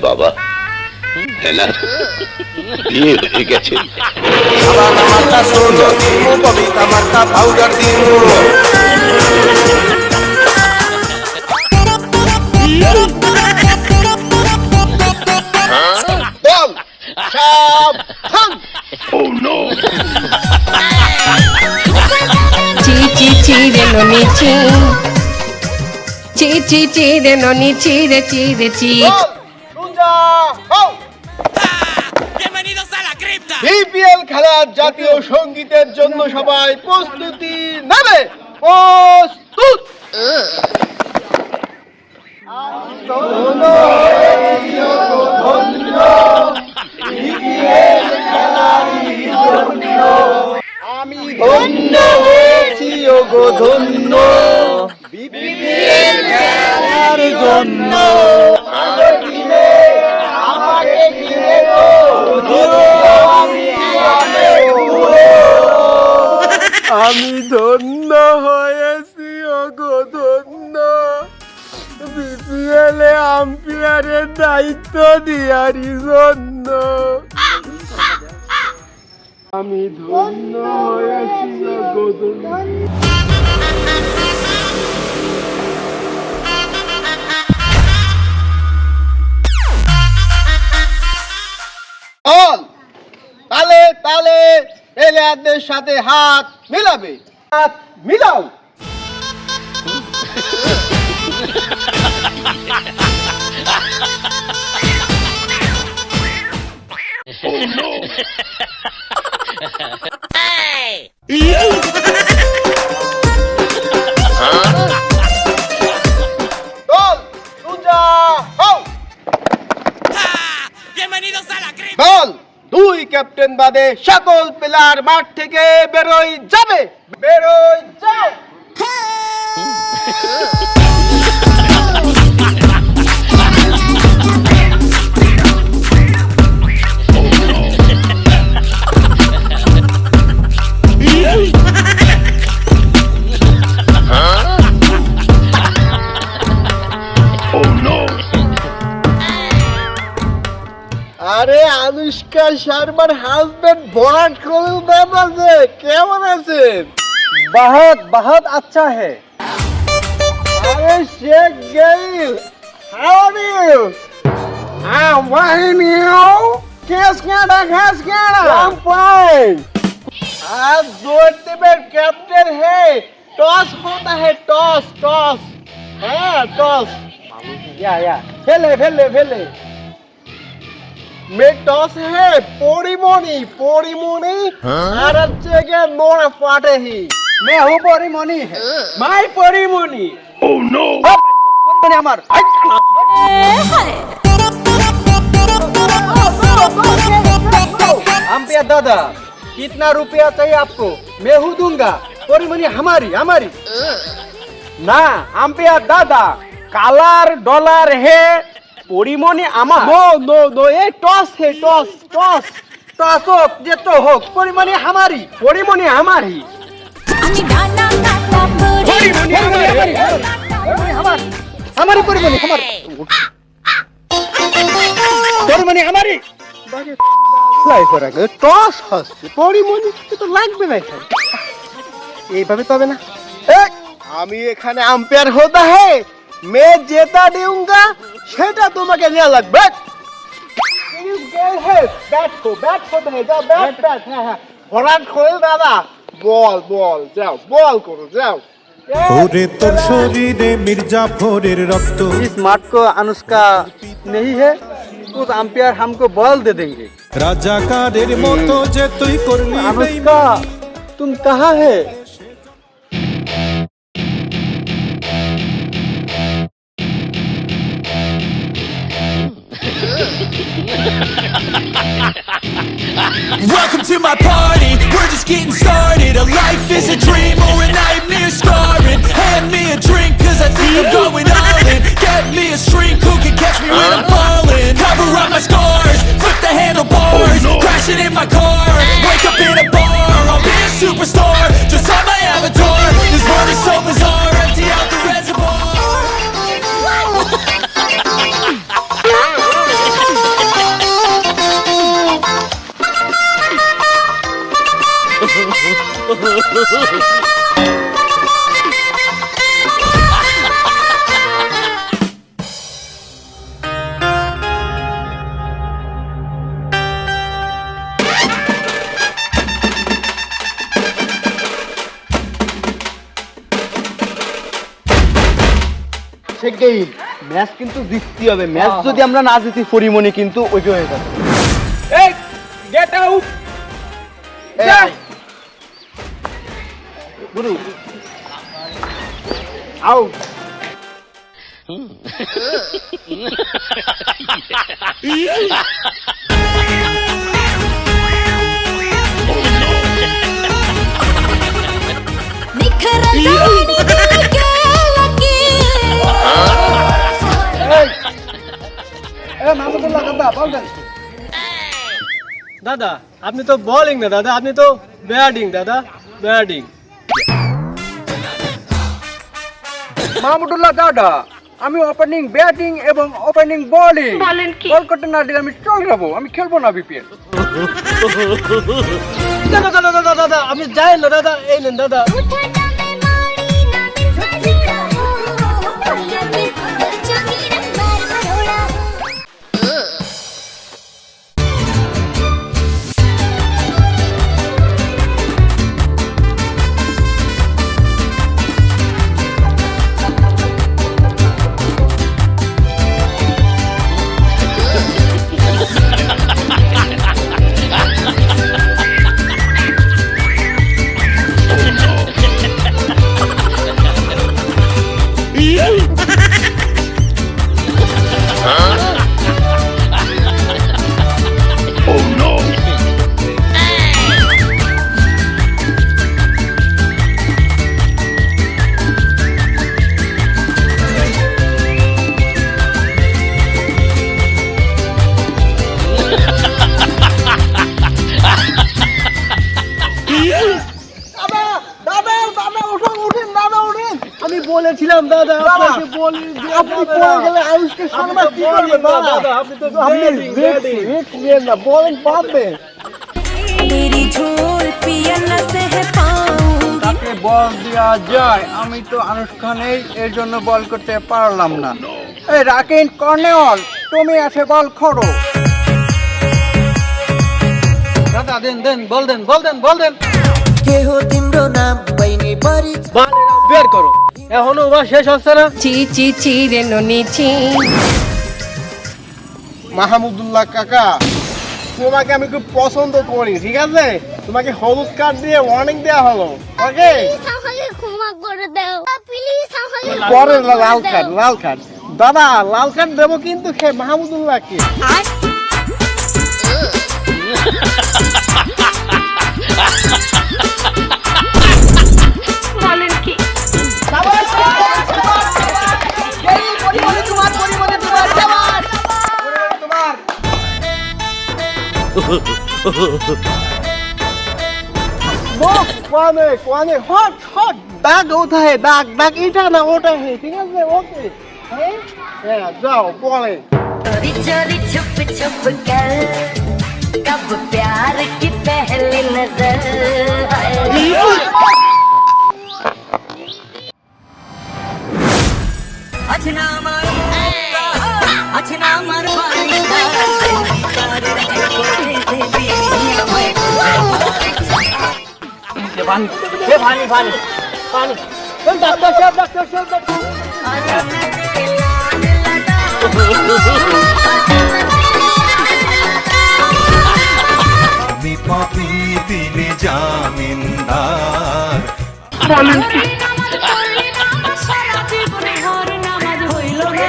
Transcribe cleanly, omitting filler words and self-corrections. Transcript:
বাবা হেনার বিয়ে হয়ে গেছে। কবিতা মার্কা পাউডার দিন চিরে ননি চিরে ননি চিরে চিরে চিরে বিপিএল খেলার জাতীয় সঙ্গীতের জন্য সবাই প্রস্তুতি নেবে। প্রস্তুত। আমি ধন্য হয়েছি ওগো ধন্য বিপিএল খেলার জন্য। আমাকে ঘিরে আমি ধন্য হয়েছি ওগো ধন্য বিপিএল এ আম্পায়ারের দায়িত্ব দিয়ারই জন্য। আমি ধন্য হয়েছি ওগো ধন্য। তালে তালে প্লেয়ারদের সাথে হাত মিলাবে। হাত মিলাও। দল দুই ক্যাপ্টেন বাদে সকল প্লেয়ার মাঠ থেকে বেরোয় যাবে। বেরোয় যাও। আরে আনুষ্কা শর্মার হাজবেন্ড বরাট কোহলি দাদা কেমন আছেন? बहुत बहुत अच्छा है। अरे शेख गेल how are you? I'm fine. आज जोर टीमेर कैप्टन है। टॉस होता है टॉस टॉस। हाँ टॉस। या फेले में टॉस है पोरीमोनी और अच्छे के नोरा फाटे ही। मैं हूँ पोरीमोनी है। माय पोरीमोनी। Oh no. पोरीमोनी हमार। अंपायर दादा कितना रुपया चाहिए आपको? मैं हूँ दूंगा। पोरीमोनी हमारी ना अंपायर दादा कलर डॉलर है पोरीमोनी आमा। नो ये टॉस है टॉस हो ये तो हो पोरीमोनी हमारी पोरीमोनी हमारी টস হচ্ছে পরিমণি তো লাগবে না এখানে এইভাবে তবে না আমি এখানে আম্পায়ার হতা হে মে জেতা দেউঙ্গা সেটা তোমাকে নেওয়া লাগবে ব্যাট করতে হবে যাও ব্যাট হ্যাঁ ভরাট খোল দাদা বল যাও বল করো যাও ওরে তোর শরীরে মির্জাফরের রক্ত इस माठ को अनुष्का नहीं है उस अंपायर हमको बॉल दे देंगे রাজাকারের মতো যে তুই করলি अनुष्का तुम कहाँ है Welcome to my party, we're just getting started. A life is a dream or a nightmare scarring. Hand me a drink cause I think I'm going all in. Get me a shrink who can catch me when I'm falling. Cover up my scars, flip the handlebars. Crashing in my car, wake up in a bar. I'll be a superstar, just on my avatar. This world is so bizarre, empty out the reservoir. সেটাই match কিন্তু জিততে হবে। Match যদি আমরা না জিতি পরিমণি কিন্তু ওইটা হয়ে যাবে। এই গেট আউট গুরু আউট। দাদা আপনি তো বোলিং না দাদা, আপনি তো ব্যাটিং দাদা, ব্যাটিং। মাহমুদুল্লাহ দাদা, আমি ওপেনিং ব্যাটিং এবং ওপেনিং বোলিং বল করতে না দিলে আমি চলে যাবো, আমি খেলবো না বিপিএল। দাদা দাদা দাদা দাদা আপনি যায়েন না দাদা, এই নেন দাদা। আমি বলেছিলাম দাদা আপনাকে বলি, আপনি পড়ে গেলে আয়ুষকে সম্মান কি করবেন দাদা? আপনি তো ব্যাটিং ব্যাটিং। না বোলিং পারবে। तेरी झोल पिया न सह पाऊंगी। তাকে বল দেওয়া যায়, আমি তো আনুষ্ঠানে এর জন্য বল করতে পারলাম না। এই রাকিন কর্নেল, তুমি এসে বল করো। দাদা দেন দেন, বল দেন বল দেন বল দেন। के हो तिम्रो नाम बहिनी बरी বের করো, এখনো ওভার শেষ হচ্ছে না। চি চি চি রে ননি চি। মাহমুদুল্লাহ কাকা, তোমাকে আমি খুব পছন্দ করি, ঠিক আছে? তোমাকে হলুদ কার্ড দিয়ে ওয়ার্নিং দেওয়া হলো, ওকে? আমাকে ক্ষমা করে দাও প্লিজ, আমাকে পরে লাল কার্ড, লাল কার্ড। দাদা লাল কার্ড দেবো কিন্তু মাহমুদুল্লাহকে। বলেন কি? কোয়ানে কোয়ানে হট হট দাগ কোথায়? দাগ দাগ এটা না ওটা, ঠিক আছে? ওকে হ্যাঁ যাও বলে। चोरी चोरी छुप छुप कर कब प्यार की पहली नजर अचना मार अचना मार পানি পানি পানি। আমি পাপি দিলে জামিনদার। বলেন কি? সারা জীবনে হর নামাজ হইল না